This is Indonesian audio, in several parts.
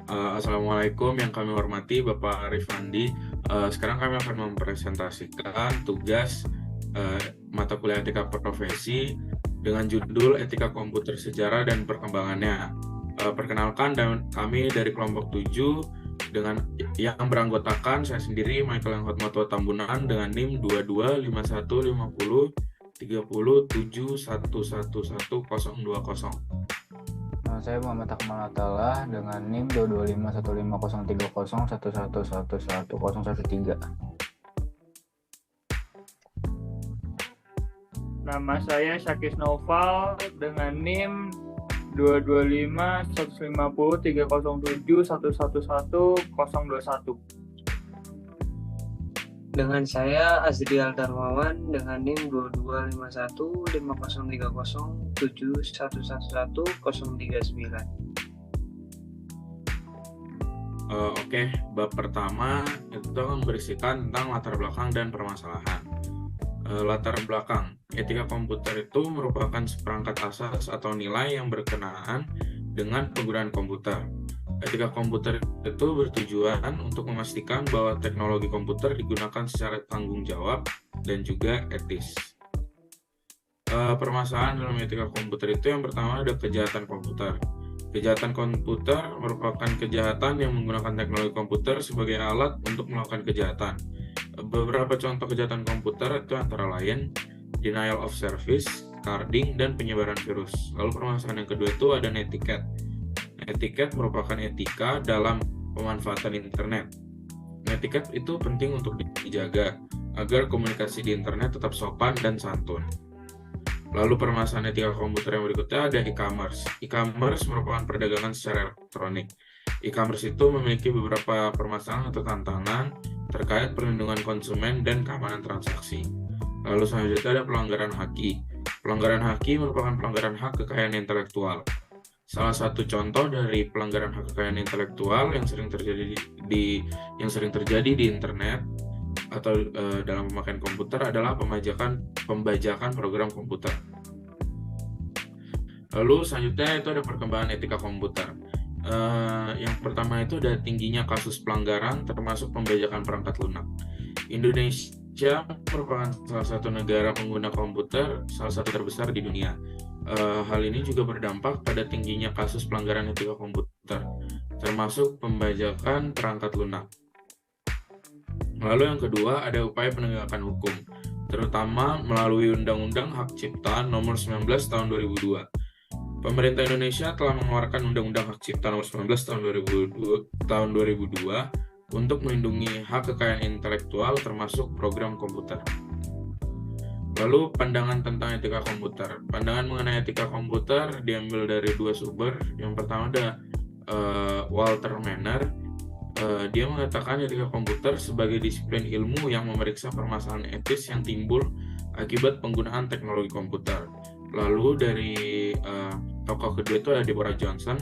Assalamualaikum yang kami hormati Bapak Rifandi. Sekarang kami akan mempresentasikan tugas mata kuliah etika profesi dengan judul Etika Komputer Sejarah dan Perkembangannya. Perkenalkan, kami dari kelompok 7 dengan yang beranggotakan saya sendiri Michael Hotmato Tambunan dengan NIM 225150307071111020. Saya Muhammad Akmal Attallah dengan NIM 22515303011111013. Nama saya Syakis Noval dengan NIM 225150307111021. Dengan saya Azriel Darmawan dengan NIM 2251503071111039. Oke, bab pertama itu akan berisikan tentang latar belakang dan permasalahan. Latar belakang, etika komputer itu merupakan seperangkat asas atau nilai yang berkenaan dengan penggunaan komputer. Etika komputer itu bertujuan untuk memastikan bahwa teknologi komputer digunakan secara tanggung jawab dan juga etis. Permasalahan dalam etika komputer itu yang pertama ada kejahatan komputer. Kejahatan komputer merupakan kejahatan yang menggunakan teknologi komputer sebagai alat untuk melakukan kejahatan. Beberapa contoh kejahatan komputer itu antara lain denial of service, carding, dan penyebaran virus. Lalu permasalahan yang kedua itu ada netiquette. Netiquette merupakan etika dalam pemanfaatan internet. Netiquette itu penting untuk dijaga agar komunikasi di internet tetap sopan dan santun. Lalu permasalahan etika komputer yang berikutnya ada e-commerce. E-commerce merupakan perdagangan secara elektronik. E-commerce itu memiliki beberapa permasalahan atau tantangan terkait perlindungan konsumen dan keamanan transaksi. Lalu selanjutnya ada pelanggaran haki. Pelanggaran haki merupakan pelanggaran hak kekayaan intelektual. Salah satu contoh dari pelanggaran hak kekayaan intelektual yang sering terjadi di internet atau dalam pemakaian komputer adalah pembajakan program komputer. Lalu selanjutnya itu ada perkembangan etika komputer. Yang pertama itu ada tingginya kasus pelanggaran termasuk pembajakan perangkat lunak. Indonesia merupakan salah satu negara pengguna komputer salah satu terbesar di dunia. Hal ini juga berdampak pada tingginya kasus pelanggaran etika komputer, termasuk pembajakan perangkat lunak. Lalu yang kedua ada upaya penegakan hukum, terutama melalui Undang-Undang Hak Cipta Nomor 19 Tahun 2002. Pemerintah Indonesia telah mengeluarkan Undang-Undang Hak Cipta Nomor 19 Tahun 2002 untuk melindungi hak kekayaan intelektual termasuk program komputer. Lalu pandangan tentang etika komputer. Pandangan mengenai etika komputer diambil dari dua sumber. Yang pertama ada Walter Manner. Dia mengatakan etika komputer sebagai disiplin ilmu yang memeriksa permasalahan etis yang timbul akibat penggunaan teknologi komputer. Lalu dari tokoh kedua itu ada Deborah Johnson.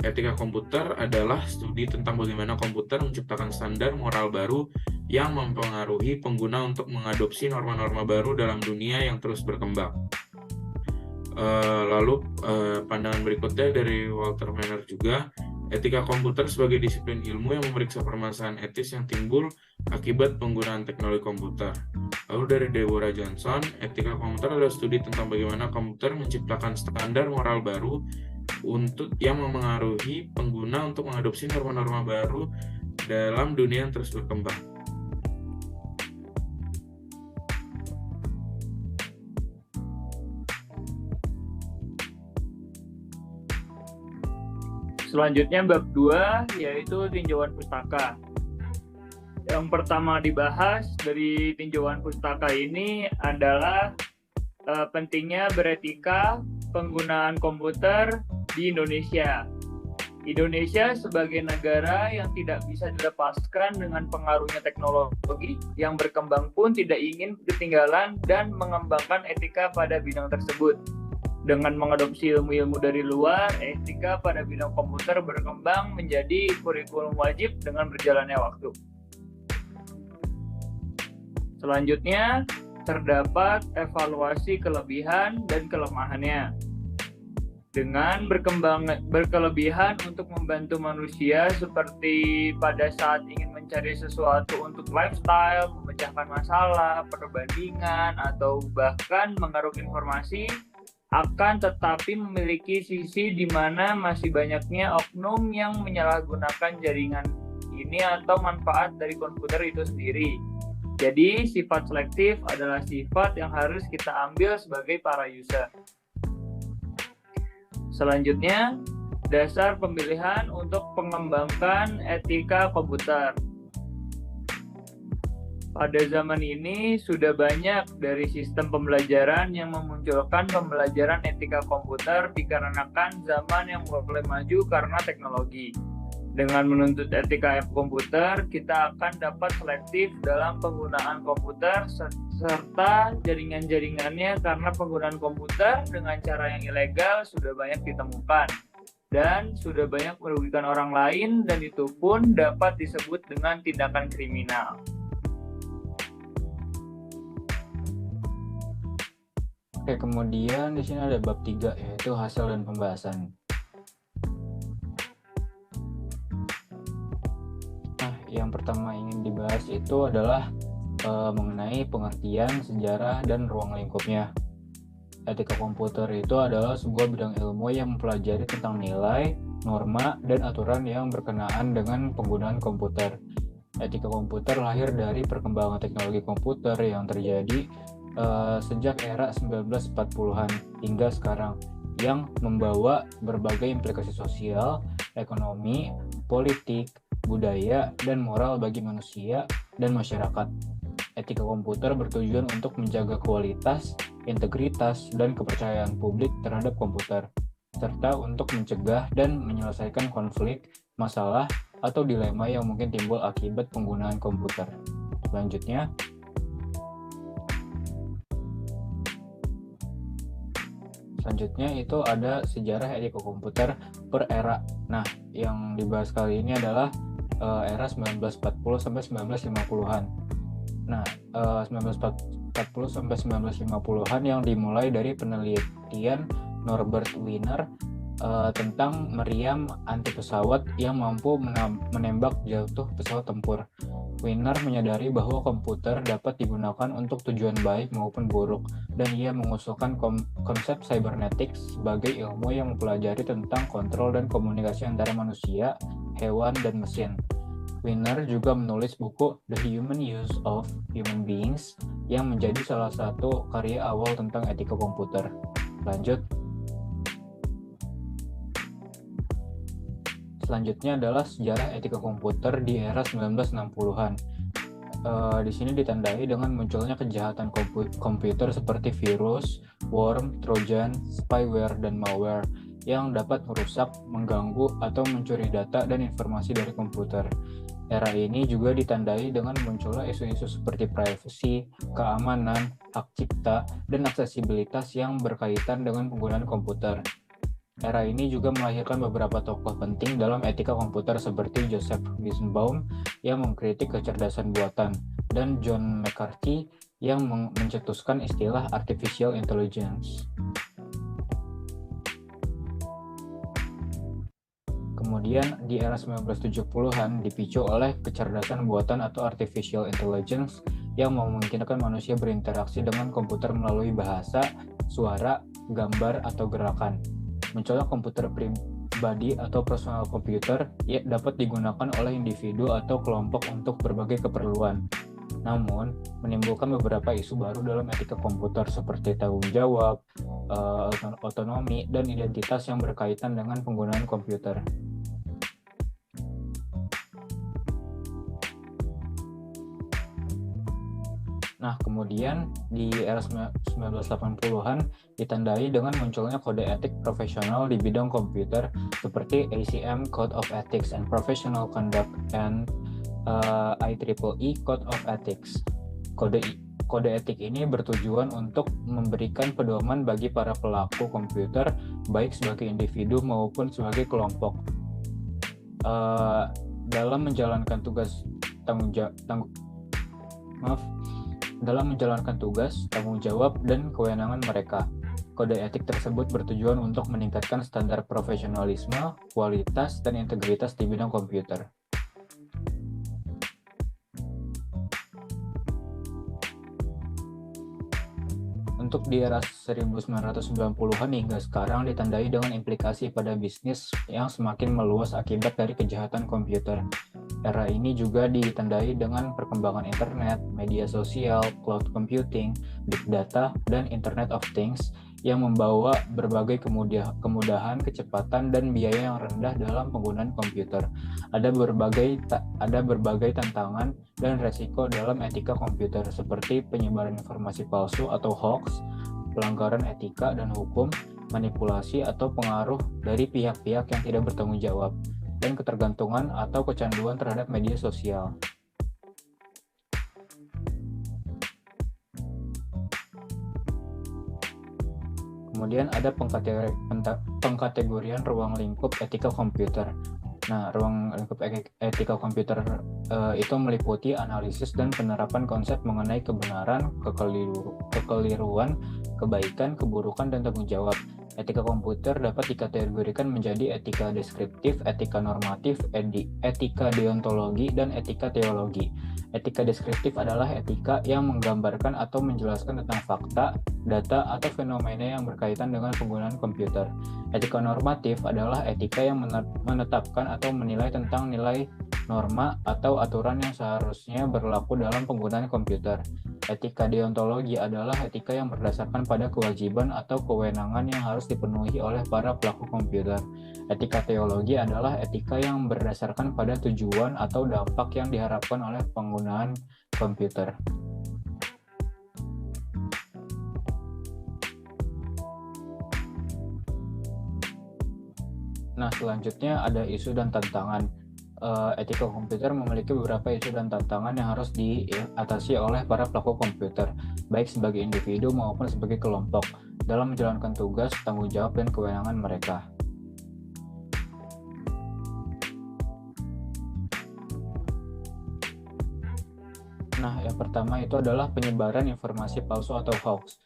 Etika komputer adalah studi tentang bagaimana komputer menciptakan standar moral baru yang mempengaruhi pengguna untuk mengadopsi norma-norma baru dalam dunia yang terus berkembang. Lalu pandangan berikutnya dari Walter Manner juga, etika komputer sebagai disiplin ilmu yang memeriksa permasalahan etis yang timbul akibat penggunaan teknologi komputer. Lalu dari Deborah Johnson, etika komputer adalah studi tentang bagaimana komputer menciptakan standar moral baru yang memengaruhi pengguna untuk mengadopsi norma-norma baru dalam dunia yang terus berkembang. Selanjutnya bab 2 yaitu tinjauan pustaka. Yang pertama dibahas dari tinjauan pustaka ini adalah pentingnya beretika penggunaan komputer di Indonesia. Indonesia sebagai negara yang tidak bisa dilepaskan dengan pengaruhnya teknologi yang berkembang pun tidak ingin ketinggalan dan mengembangkan etika pada bidang tersebut. Dengan mengadopsi ilmu-ilmu dari luar, etika pada bidang komputer berkembang menjadi kurikulum wajib dengan berjalannya waktu. Selanjutnya, terdapat evaluasi kelebihan dan kelemahannya. dengan berkelebihan untuk membantu manusia seperti pada saat ingin mencari sesuatu untuk lifestyle, memecahkan masalah, perbandingan, atau bahkan mengeruk informasi, akan tetapi memiliki sisi di mana masih banyaknya oknum yang menyalahgunakan jaringan ini atau manfaat dari komputer itu sendiri. Jadi sifat selektif adalah sifat yang harus kita ambil sebagai para user. Selanjutnya, dasar pemilihan untuk mengembangkan etika komputer. Pada zaman ini sudah banyak dari sistem pembelajaran yang memunculkan pembelajaran etika komputer dikarenakan zaman yang mulai maju karena teknologi. Dengan menuntut etika komputer, kita akan dapat selektif dalam penggunaan komputer serta jaringan-jaringannya karena penggunaan komputer dengan cara yang ilegal sudah banyak ditemukan dan sudah banyak merugikan orang lain dan itu pun dapat disebut dengan tindakan kriminal. Oke, kemudian di sini ada bab 3 yaitu hasil dan pembahasan. Yang pertama ingin dibahas itu adalah mengenai pengertian, sejarah, dan ruang lingkupnya. Etika komputer itu adalah sebuah bidang ilmu yang mempelajari tentang nilai, norma, dan aturan yang berkenaan dengan penggunaan komputer. Etika komputer lahir dari perkembangan teknologi komputer yang terjadi sejak era 1940-an hingga sekarang, yang membawa berbagai implikasi sosial, ekonomi, politik, budaya, dan moral bagi manusia dan masyarakat. Etika komputer bertujuan untuk menjaga kualitas, integritas, dan kepercayaan publik terhadap komputer, serta untuk mencegah dan menyelesaikan konflik, masalah, atau dilema yang mungkin timbul akibat penggunaan komputer. Selanjutnya itu ada sejarah etika komputer per era. Nah, yang dibahas kali ini adalah era 1940 sampai 1950-an. Nah, 1940 sampai 1950-an yang dimulai dari penelitian Norbert Wiener tentang meriam anti pesawat yang mampu menembak jatuh pesawat tempur. Wiener menyadari bahwa komputer dapat digunakan untuk tujuan baik maupun buruk, dan ia mengusulkan konsep cybernetics sebagai ilmu yang mempelajari tentang kontrol dan komunikasi antara manusia, hewan, dan mesin. Wiener juga menulis buku The Human Use of Human Beings yang menjadi salah satu karya awal tentang etika komputer. Lanjut. Selanjutnya adalah sejarah etika komputer di era 1960-an. Di sini ditandai dengan munculnya kejahatan komputer seperti virus, worm, trojan, spyware, dan malware yang dapat merusak, mengganggu, atau mencuri data dan informasi dari komputer. Era ini juga ditandai dengan munculnya isu-isu seperti privacy, keamanan, hak cipta, dan aksesibilitas yang berkaitan dengan penggunaan komputer. Era ini juga melahirkan beberapa tokoh penting dalam etika komputer seperti Joseph Weizenbaum yang mengkritik kecerdasan buatan, dan John McCarthy yang mencetuskan istilah artificial intelligence. Kemudian di era 1970-an dipicu oleh kecerdasan buatan atau artificial intelligence yang memungkinkan manusia berinteraksi dengan komputer melalui bahasa, suara, gambar, atau gerakan. Munculnya komputer pribadi atau personal computer yang dapat digunakan oleh individu atau kelompok untuk berbagai keperluan. Namun, menimbulkan beberapa isu baru dalam etika komputer seperti tanggung jawab, otonomi, dan identitas yang berkaitan dengan penggunaan komputer. Nah, kemudian di era 1980-an ditandai dengan munculnya kode etik profesional di bidang komputer seperti ACM Code of Ethics and Professional Conduct and IEEE Code of Ethics. Kode etik ini bertujuan untuk memberikan pedoman bagi para pelaku komputer, baik sebagai individu maupun sebagai kelompok, dalam menjalankan tanggung jawab dan kewenangan mereka. Kode etik tersebut bertujuan untuk meningkatkan standar profesionalisme, kualitas, dan integritas di bidang komputer. Untuk di era 1990-an hingga sekarang ditandai dengan implikasi pada bisnis yang semakin meluas akibat dari kejahatan komputer. Era ini juga ditandai dengan perkembangan internet, media sosial, cloud computing, big data, dan Internet of Things yang membawa berbagai kemudahan, kecepatan, dan biaya yang rendah dalam penggunaan komputer. Ada berbagai tantangan dan resiko dalam etika komputer seperti penyebaran informasi palsu atau hoax, pelanggaran etika dan hukum, manipulasi atau pengaruh dari pihak-pihak yang tidak bertanggung jawab, dan ketergantungan atau kecanduan terhadap media sosial. Kemudian ada pengkategorian ruang lingkup etika komputer. Nah, ruang lingkup etika komputer itu meliputi analisis dan penerapan konsep mengenai kebenaran, kekeliruan, kebaikan, keburukan, dan tanggung jawab. Etika komputer dapat dikategorikan menjadi etika deskriptif, etika normatif, etika deontologi, dan etika teologi. Etika deskriptif adalah etika yang menggambarkan atau menjelaskan tentang fakta, data, atau fenomena yang berkaitan dengan penggunaan komputer. Etika normatif adalah etika yang menetapkan atau menilai tentang nilai norma atau aturan yang seharusnya berlaku dalam penggunaan komputer. Etika deontologi adalah etika yang berdasarkan pada kewajiban atau kewenangan yang harus dipenuhi oleh para pelaku komputer. Etika teologi adalah etika yang berdasarkan pada tujuan atau dampak yang diharapkan oleh penggunaan komputer. Nah, selanjutnya ada isu dan tantangan. Etika komputer memiliki beberapa isu dan tantangan yang harus diatasi oleh para pelaku komputer, baik sebagai individu maupun sebagai kelompok, dalam menjalankan tugas, tanggung jawab, dan kewenangan mereka. Nah, yang pertama itu adalah penyebaran informasi palsu atau hoax.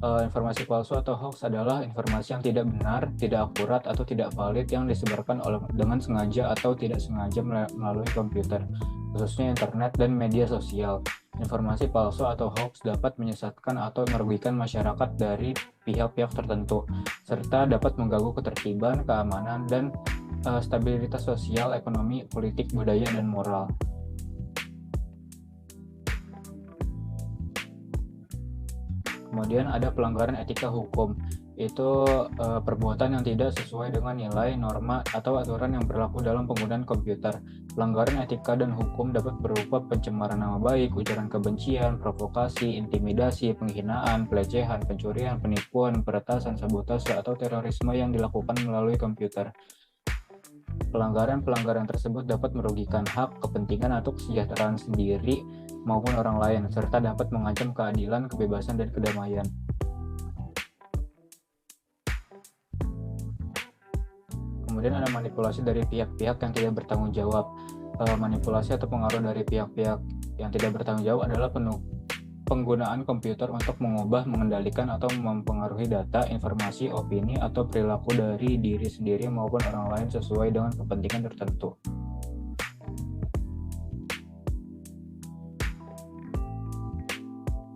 Informasi palsu atau hoax adalah informasi yang tidak benar, tidak akurat, atau tidak valid yang disebarkan dengan sengaja atau tidak sengaja melalui komputer, khususnya internet dan media sosial. Informasi palsu atau hoax dapat menyesatkan atau merugikan masyarakat dari pihak-pihak tertentu, serta dapat mengganggu ketertiban, keamanan, dan stabilitas sosial, ekonomi, politik, budaya, dan moral. Kemudian ada pelanggaran etika hukum, itu perbuatan yang tidak sesuai dengan nilai, norma, atau aturan yang berlaku dalam penggunaan komputer. Pelanggaran etika dan hukum dapat berupa pencemaran nama baik, ujaran kebencian, provokasi, intimidasi, penghinaan, pelecehan, pencurian, penipuan, peretasan, sabotase, atau terorisme yang dilakukan melalui komputer. Pelanggaran tersebut dapat merugikan hak, kepentingan, atau kesejahteraan sendiri maupun orang lain, serta dapat mengancam keadilan, kebebasan, dan kedamaian. Kemudian ada manipulasi dari pihak-pihak yang tidak bertanggung jawab. Manipulasi atau pengaruh dari pihak-pihak yang tidak bertanggung jawab adalah penggunaan komputer untuk mengubah, mengendalikan, atau mempengaruhi data, informasi, opini, atau perilaku dari diri sendiri maupun orang lain sesuai dengan kepentingan tertentu.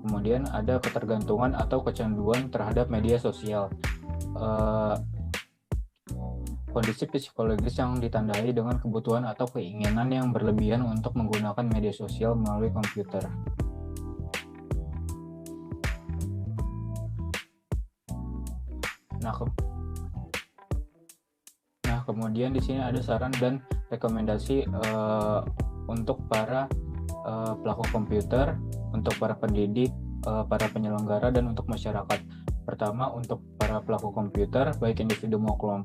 Kemudian ada ketergantungan atau kecanduan terhadap media sosial. Kondisi psikologis yang ditandai dengan kebutuhan atau keinginan yang berlebihan untuk menggunakan media sosial melalui komputer. Nah, kemudian di sini ada saran dan rekomendasi untuk para pelaku komputer, untuk para pendidik, para penyelenggara, dan untuk masyarakat. Pertama, untuk para pelaku komputer, baik individu maupun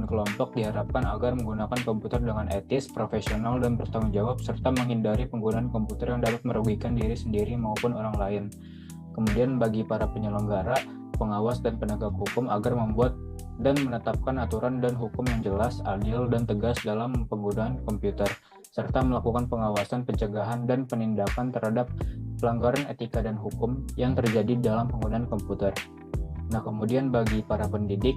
kelompok, diharapkan agar menggunakan komputer dengan etis, profesional, dan bertanggung jawab, serta menghindari penggunaan komputer yang dapat merugikan diri sendiri maupun orang lain. Kemudian bagi para penyelenggara, pengawas, dan penegak hukum agar membuat dan menetapkan aturan dan hukum yang jelas, adil, dan tegas dalam penggunaan komputer, serta melakukan pengawasan, pencegahan, dan penindakan terhadap pelanggaran etika dan hukum yang terjadi dalam penggunaan komputer. Nah, kemudian bagi para pendidik,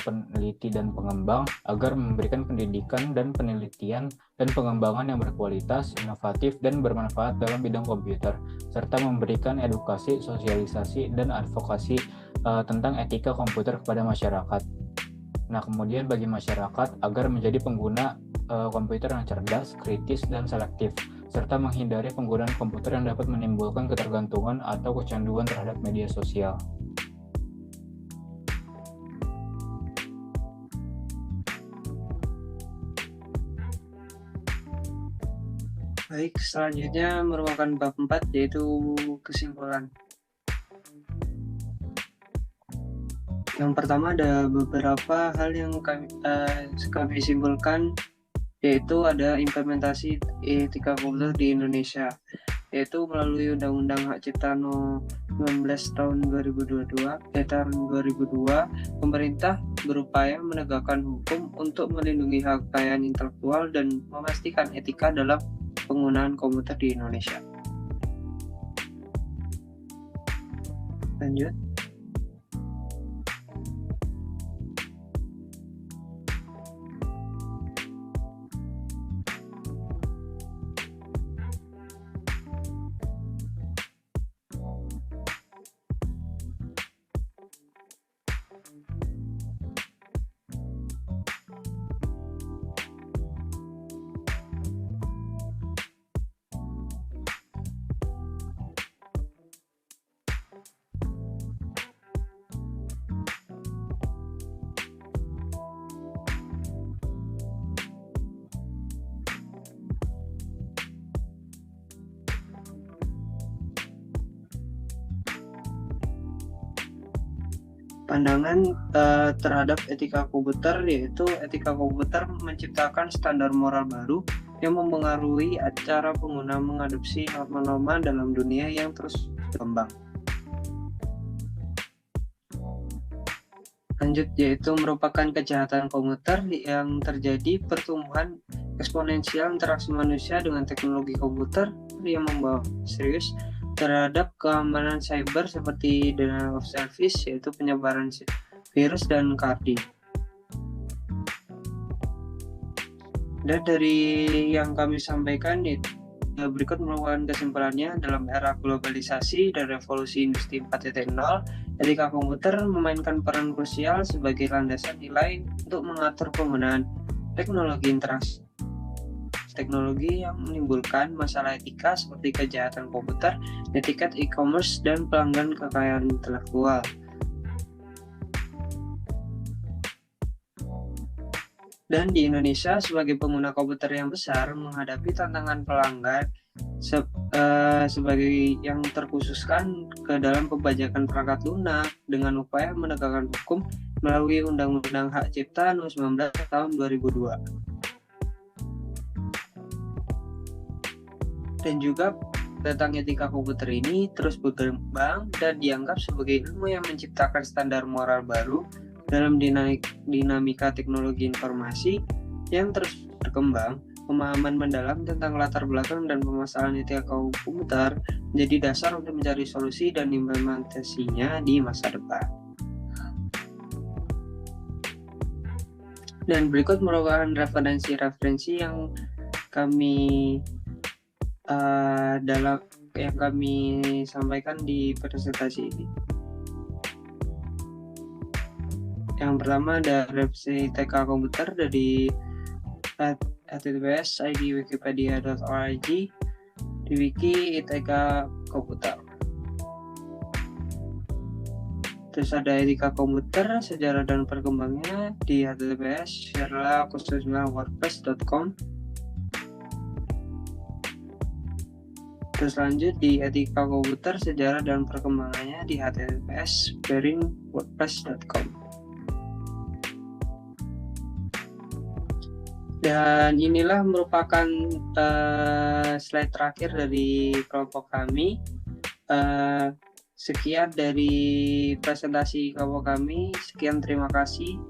peneliti dan pengembang agar memberikan pendidikan dan penelitian dan pengembangan yang berkualitas, inovatif, dan bermanfaat dalam bidang komputer, serta memberikan edukasi, sosialisasi, dan advokasi tentang etika komputer kepada masyarakat. Nah, kemudian bagi masyarakat agar menjadi pengguna komputer yang cerdas, kritis, dan selektif, serta menghindari penggunaan komputer yang dapat menimbulkan ketergantungan atau kecanduan terhadap media sosial. Baik, selanjutnya merupakan bab 4 yaitu kesimpulan. Yang pertama ada beberapa hal yang kami simpulkan, yaitu ada implementasi etika komputer di Indonesia, yaitu melalui Undang-Undang Hak Cipta No. 19 tahun 2002, pemerintah berupaya menegakkan hukum untuk melindungi hak kekayaan intelektual dan memastikan etika dalam penggunaan komputer di Indonesia. Lanjut. Pandangan terhadap etika komputer, yaitu etika komputer menciptakan standar moral baru yang mempengaruhi cara pengguna mengadopsi norma-norma dalam dunia yang terus berkembang. Lanjut, yaitu merupakan kejahatan komputer yang terjadi pertumbuhan eksponensial interaksi manusia dengan teknologi komputer yang membawa serius terhadap keamanan cyber seperti denial of service, yaitu penyebaran virus dan CARD. Dan dari yang kami sampaikan, berikut merupakan kesimpulannya. Dalam era globalisasi dan revolusi industri 4.0, etika komputer memainkan peran krusial sebagai landasan nilai untuk mengatur penggunaan teknologi interaksi teknologi yang menimbulkan masalah etika seperti kejahatan komputer, etiket e-commerce, dan pelanggan kekayaan intelektual. Dan di Indonesia, sebagai pengguna komputer yang besar, menghadapi tantangan pelanggan sebagai yang terkhususkan ke dalam pembajakan perangkat lunak dengan upaya menegakkan hukum melalui Undang-Undang Hak Cipta No. 19 tahun 2002. Dan juga tentang etika komputer ini terus berkembang dan dianggap sebagai ilmu yang menciptakan standar moral baru dalam dinamika teknologi informasi yang terus berkembang. Pemahaman mendalam tentang latar belakang dan permasalahan etika komputer menjadi dasar untuk mencari solusi dan implementasinya di masa depan. Dan berikut merupakan referensi-referensi yang kami sampaikan di presentasi ini. Yang pertama ada referensi TK komputer dari https://wikipedia.org di wiki ITK komputer. Terus ada etika komputer, sejarah dan perkembangannya di https://wordpress.com. Terus lanjut di etika komputer, sejarah dan perkembangannya di https://wordpress.com. Dan inilah merupakan slide terakhir dari kelompok kami. Sekian dari presentasi kelompok kami. Sekian, terima kasih.